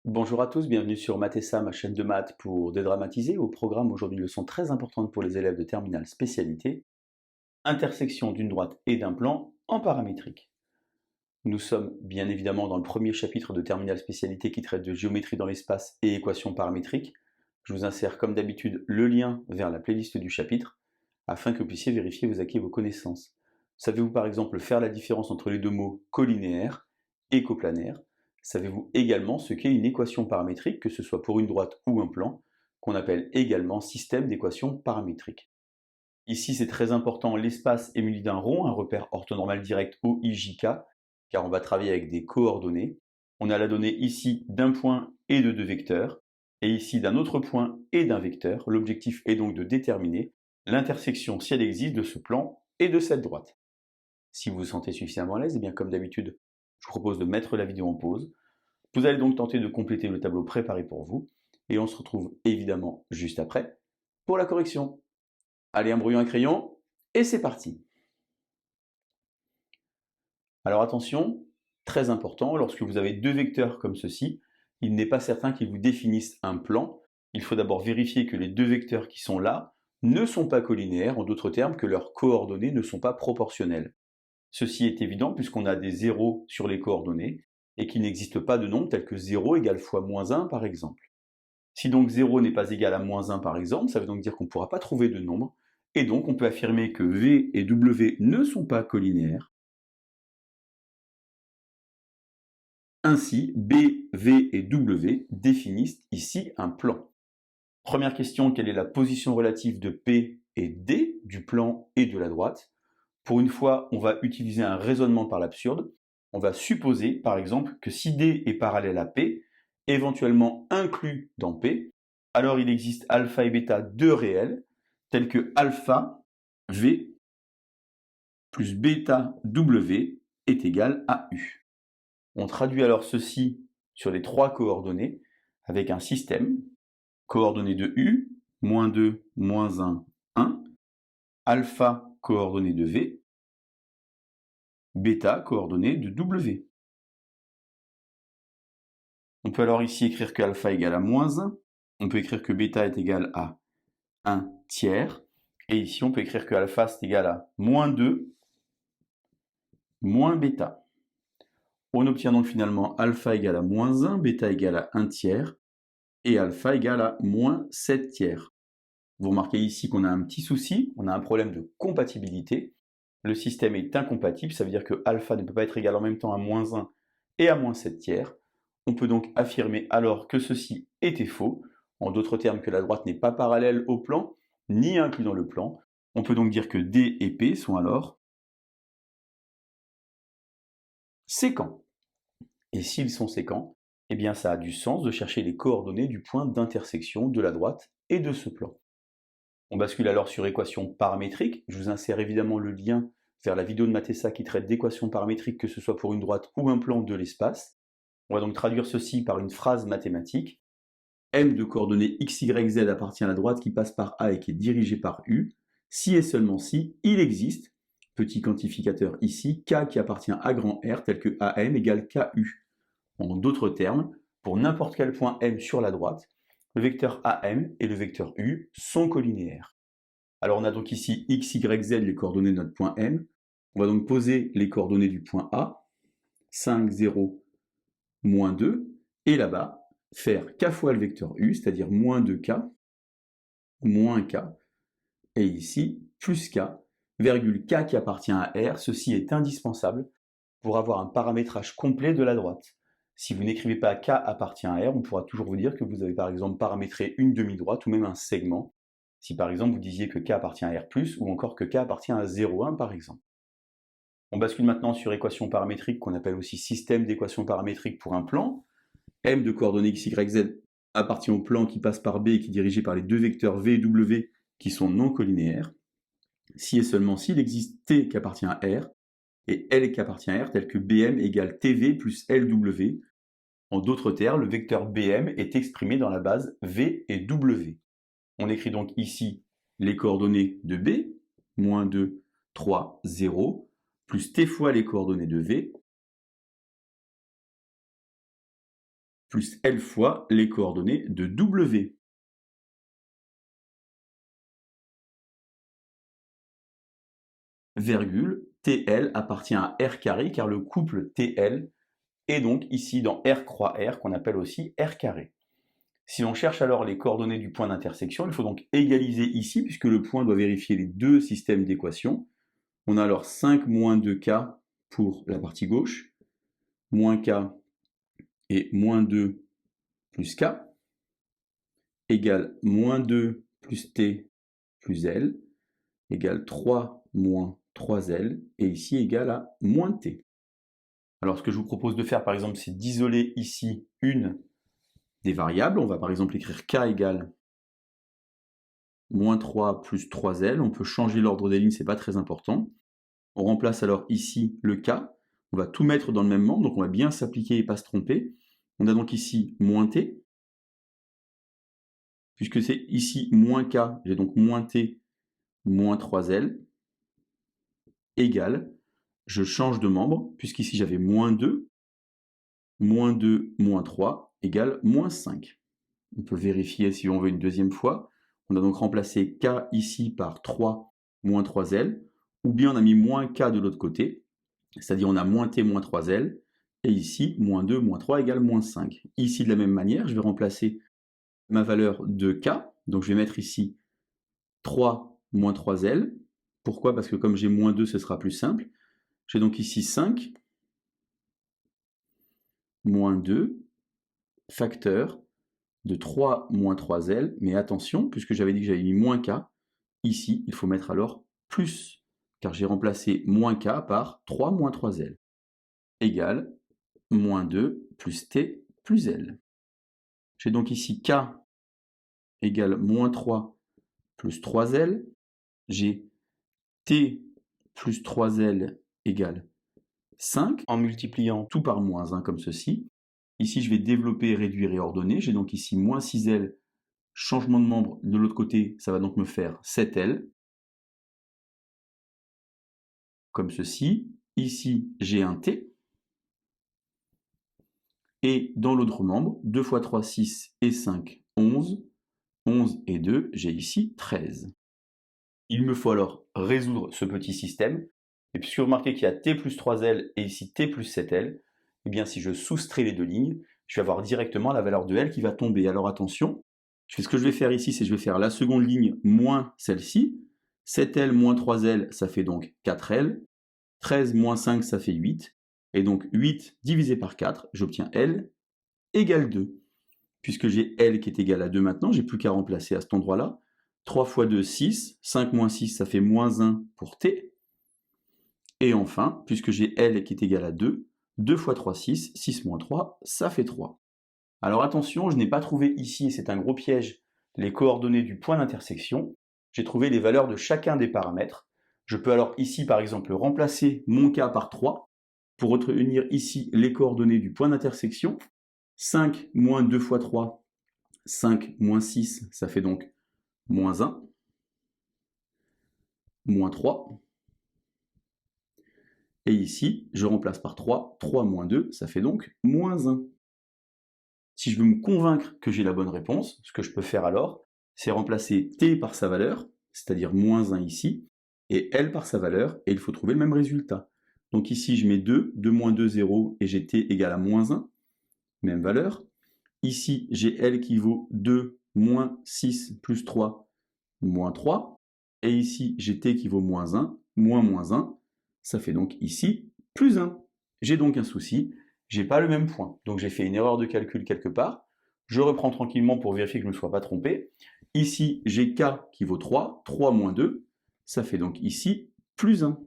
Bonjour à tous, bienvenue sur Mathessa, ma chaîne de maths pour dédramatiser. Au programme aujourd'hui, une leçon très importante pour les élèves de terminale spécialité, intersection d'une droite et d'un plan en paramétrique. Nous sommes bien évidemment dans le premier chapitre de terminale spécialité qui traite de géométrie dans l'espace et équations paramétriques. Je vous insère comme d'habitude le lien vers la playlist du chapitre afin que vous puissiez vérifier vos acquis et vos connaissances. Savez-vous par exemple faire la différence entre les deux mots collinéaire et coplanaire? Savez-vous également ce qu'est une équation paramétrique, que ce soit pour une droite ou un plan, qu'on appelle également système d'équations paramétriques? Ici, c'est très important, l'espace est muni d'un rond, un repère orthonormal direct OIJK, car on va travailler avec des coordonnées. On a la donnée ici d'un point et de deux vecteurs, et ici d'un autre point et d'un vecteur. L'objectif est donc de déterminer l'intersection, si elle existe, de ce plan et de cette droite. Si vous vous sentez suffisamment à l'aise, et bien comme d'habitude, je vous propose de mettre la vidéo en pause. Vous allez donc tenter de compléter le tableau préparé pour vous, et on se retrouve évidemment juste après pour la correction. Allez, un brouillon à crayon, et c'est parti. Alors attention, très important, lorsque vous avez deux vecteurs comme ceci, il n'est pas certain qu'ils vous définissent un plan. Il faut d'abord vérifier que les deux vecteurs qui sont là ne sont pas collinéaires, en d'autres termes, que leurs coordonnées ne sont pas proportionnelles. Ceci est évident puisqu'on a des zéros sur les coordonnées et qu'il n'existe pas de nombre tel que 0 égale fois moins 1 par exemple. Si donc 0 n'est pas égal à moins 1 par exemple, ça veut donc dire qu'on ne pourra pas trouver de nombre, et donc on peut affirmer que V et W ne sont pas collinéaires. Ainsi, B, V et W définissent ici un plan. Première question, quelle est la position relative de P et D, du plan et de la droite? Pour une fois, on va utiliser un raisonnement par l'absurde. On va supposer, par exemple, que si D est parallèle à P, éventuellement inclus dans P, alors il existe alpha et bêta deux réels, tels que alpha V plus bêta W est égal à U. On traduit alors ceci sur les trois coordonnées avec un système, coordonnées de U, moins 2, moins 1, 1, alpha coordonnées de V, bêta coordonnées de W. On peut alors ici écrire que alpha égale à moins 1, on peut écrire que bêta est égal à 1 tiers, et ici on peut écrire que alpha est égal à moins 2 moins bêta. On obtient donc finalement alpha égale à moins 1, bêta égale à 1 tiers, et alpha égale à moins 7 tiers. Vous remarquez ici qu'on a un petit souci, on a un problème de compatibilité. Le système est incompatible, ça veut dire que alpha ne peut pas être égal en même temps à moins 1 et à moins 7 tiers. On peut donc affirmer alors que ceci était faux, en d'autres termes que la droite n'est pas parallèle au plan, ni inclus dans le plan. On peut donc dire que D et P sont alors séquents. Et s'ils sont séquents, eh bien ça a du sens de chercher les coordonnées du point d'intersection de la droite et de ce plan. On bascule alors sur équations paramétriques. Je vous insère évidemment le lien vers la vidéo de Mathessa qui traite d'équations paramétriques, que ce soit pour une droite ou un plan de l'espace. On va donc traduire ceci par une phrase mathématique. M de coordonnées x, y, z appartient à la droite qui passe par A et qui est dirigée par U. Si et seulement si, il existe, petit quantificateur ici, K qui appartient à grand R tel que AM égale KU. En d'autres termes, pour n'importe quel point M sur la droite, le vecteur AM et le vecteur U sont collinéaires. Alors on a donc ici x, y, z, les coordonnées de notre point M. On va donc poser les coordonnées du point A, 5, 0, moins 2, et là-bas, faire k fois le vecteur U, c'est-à-dire moins 2k, moins k, et ici, plus k, virgule k qui appartient à R. Ceci est indispensable pour avoir un paramétrage complet de la droite. Si vous n'écrivez pas k appartient à R, on pourra toujours vous dire que vous avez par exemple paramétré une demi-droite ou même un segment. Si par exemple vous disiez que k appartient à R+, ou encore que k appartient à 0,1 par exemple. On bascule maintenant sur équation paramétrique qu'on appelle aussi système d'équations paramétriques pour un plan. M de coordonnées x, y, z appartient au plan qui passe par B et qui est dirigé par les deux vecteurs V et W qui sont non collinéaires. Si et seulement s'il existe T qui appartient à R et L qui appartient à R, tel que BM égale TV plus LW. En d'autres termes, le vecteur BM est exprimé dans la base V et W. On écrit donc ici les coordonnées de B, moins 2, 3, 0, plus T fois les coordonnées de V, plus L fois les coordonnées de W. Virgule, TL appartient à R carré car le couple TL est donc ici dans R croix R qu'on appelle aussi R carré. Si on cherche alors les coordonnées du point d'intersection, il faut donc égaliser ici puisque le point doit vérifier les deux systèmes d'équations. On a alors 5 moins 2K pour la partie gauche, moins K et moins 2 plus K, égale moins 2 plus T plus L, égale 3 moins 3L, et ici égale à moins T. Alors ce que je vous propose de faire par exemple, c'est d'isoler ici une des variables. On va par exemple écrire K égale moins 3 plus 3L. On peut changer l'ordre des lignes, c'est pas très important. On remplace alors ici le K. On va tout mettre dans le même membre, donc on va bien s'appliquer et pas se tromper. On a donc ici moins T. Puisque c'est ici moins K, j'ai donc moins T moins 3L égale, je change de membre, puisqu'ici j'avais moins 2 moins 3 égale moins 5. On peut vérifier si on veut une deuxième fois. On a donc remplacé K ici par 3 moins 3L, ou bien on a mis moins K de l'autre côté, c'est-à-dire on a moins T moins 3L, et ici, moins 2 moins 3 égale moins 5. Ici, de la même manière, je vais remplacer ma valeur de K, donc je vais mettre ici 3 moins 3L. Pourquoi? Parce que comme j'ai moins 2, ce sera plus simple. J'ai donc ici 5 moins 2 facteur de 3 moins 3L, mais attention, puisque j'avais dit que j'avais mis moins K, ici, il faut mettre alors plus, car j'ai remplacé moins K par 3 moins 3L, égale moins 2 plus T plus L. J'ai donc ici K égale moins 3 plus 3L, j'ai T plus 3L égale 5, en multipliant tout par moins 1 comme ceci. Ici, je vais développer, réduire et ordonner. J'ai donc ici moins 6L, changement de membre de l'autre côté, ça va donc me faire 7L, comme ceci. Ici, j'ai un T. Et dans l'autre membre, 2 fois 3, 6 et 5, 11. 11 et 2, j'ai ici 13. Il me faut alors résoudre ce petit système. Et puisque vous remarquez qu'il y a T plus 3L et ici T plus 7L, eh bien si je soustrais les deux lignes, je vais avoir directement la valeur de L qui va tomber. Alors attention, ce que je vais faire ici, c'est que je vais faire la seconde ligne moins celle-ci. 7L moins 3L, ça fait donc 4L. 13 moins 5, ça fait 8. Et donc 8 divisé par 4, j'obtiens L égale 2. Puisque j'ai L qui est égal à 2 maintenant, j'ai plus qu'à remplacer à cet endroit-là. 3 fois 2, 6. 5 moins 6, ça fait moins 1 pour T. Et enfin, puisque j'ai L qui est égal à 2, 2 fois 3, 6. 6 moins 3, ça fait 3. Alors attention, je n'ai pas trouvé ici, c'est un gros piège, les coordonnées du point d'intersection. J'ai trouvé les valeurs de chacun des paramètres. Je peux alors ici, par exemple, remplacer mon K par 3 pour réunir ici les coordonnées du point d'intersection. 5 moins 2 fois 3, 5 moins 6, ça fait donc moins 1, moins 3. Et ici, je remplace par 3, 3 moins 2, ça fait donc moins 1. Si je veux me convaincre que j'ai la bonne réponse, ce que je peux faire alors, c'est remplacer T par sa valeur, c'est-à-dire moins 1 ici, et L par sa valeur, et il faut trouver le même résultat. Donc ici, je mets 2, 2 moins 2, 0, et j'ai T égale à moins 1, même valeur. Ici, j'ai L qui vaut 2 moins 6 plus 3, moins 3. Et ici, j'ai T qui vaut moins 1, moins 1. Ça fait donc ici plus 1. J'ai donc un souci, j'ai pas le même point. Donc j'ai fait une erreur de calcul quelque part. Je reprends tranquillement pour vérifier que je ne me sois pas trompé. Ici, j'ai K qui vaut 3, 3 moins 2. Ça fait donc ici plus 1.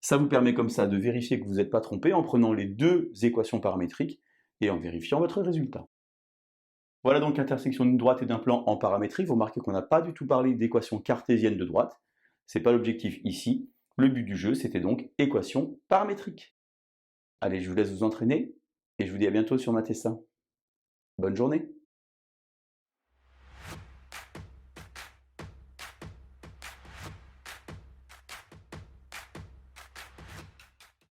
Ça vous permet comme ça de vérifier que vous n'êtes pas trompé en prenant les deux équations paramétriques et en vérifiant votre résultat. Voilà donc l'intersection d'une droite et d'un plan en paramétrique. Vous remarquez qu'on n'a pas du tout parlé d'équation cartésienne de droite. Ce n'est pas l'objectif ici. Le but du jeu, c'était donc équation paramétrique. Allez, je vous laisse vous entraîner et je vous dis à bientôt sur Matessa. Bonne journée.